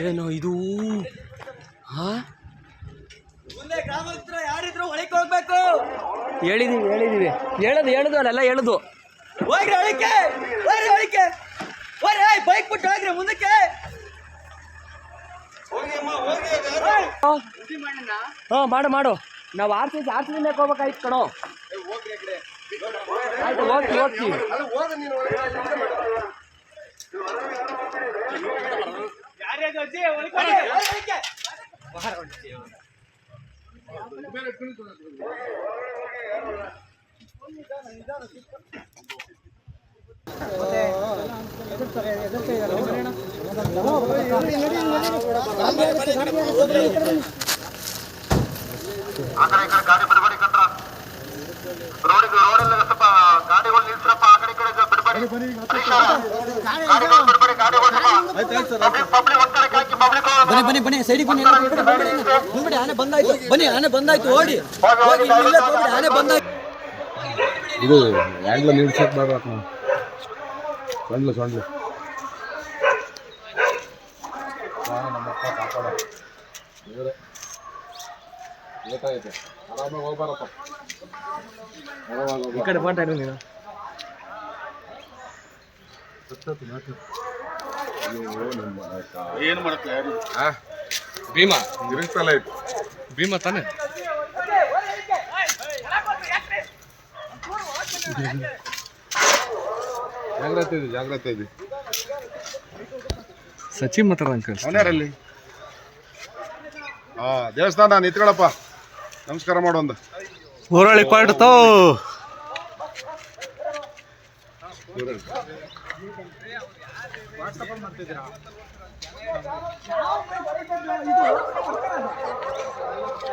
ಏನು ಇದು? ಮುಂದೆ ಗ್ರಾಮಸ್ಥರು ಯಾರಿದ್ರು ಒಳಕ್ಕೆ ಹೋಗ್ಬೇಕು. ಹೇಳಿದೀವಿ ಹೇಳುದು ಅಲ್ಲೆಲ್ಲ ಹೇಳುದು. ಹೋಗ್ರಿ ಒಳಕ್ಕೆ, ಹೋಗ್ರಿ ಬೈಕ್ ಬಿಟ್ಟು ಹೋಗ್ರಿ ಮುಂದಕ್ಕೆ. ಮಾಡು ನಾವು ಆರ್ಸಿದಿಂದ ಹೋಗ್ಬೇಕಾಯ್ತು ಕಣೋ. ಆಯ್ತು ಹೋಗ್ತೀವಿ. ಆ ಕಡೆ ಈ ಕಡೆ ಗಾಡಿ ಬಿಡಬೇಡಿ ಕಂಡ್ರ. ರೋಡಲ್ಲಿ ಸ್ವಲ್ಪ ಗಾಡಿಗಳು ನಿಲ್ಸ್ರಪ್ಪ. ಆ ಕಡೆ ಈ ಕಡೆ ಬಿಡಬೇಡಿ, ಗಾಡಿಗಳು ಬಿಡಬೇಡಿ, ಗಾಡಿಗಳು ಪಬ್ಲಿಕ್ ಒತ್ತಡಕ್ಕೆ ಹಾಕಿ ಪಬ್ಲಿಕ್ ಬನ್ನಿ ಸೈಡಿಗೆ ಬನ್ನಿ. ಆನೆ ಬಂದಾಯ್ತು ಓಡಿ ಆನೆ ಬಂದಾಯ್ತು. ಇದು ಹ್ಯಾಂಡ್ಲ ನಿಲ್ಸಕ್ ಬರ್ಬೇಕು ನಾವು. ಸೊಂಡ್ಲು ನಮ್ಮಪ್ಪ ಕಾಪಾಡ ಗೊತ್ತಾಯ್ತು. ಆರಾಮಾಗಿ ಹೋಗ್ಬಾರಪ್ಪ. ಈ ಕಡೆ ಮಾತಾಡು ನೀನು. ಏನು ಮಾಡಕ್ಕೆ ಯಾರು ಭೀಮಾ ಇರಿಸ್ತಲ್ಲ ಇತ್ತು. ಭೀಮಾ ತಾನೆ. ಜಾಗ್ರತೆ ಇದೆ. ಸಚಿನ್ ಮಾತಾಡ ಅಂಕಲ್. ಅವನ್ಯಾರಲ್ಲಿ? ದೇವಸ್ಥಾನ ನಿಂತ್ಕೊಳಪ್ಪ, ನಮಸ್ಕಾರ ಮಾಡೋಂದ. ಊರೊಳಗೆ ಕೊಡ್ತೋ. ವಾಟ್ಸಪ್ ಮಾಡ್ತಿದ್ದೀರಾ?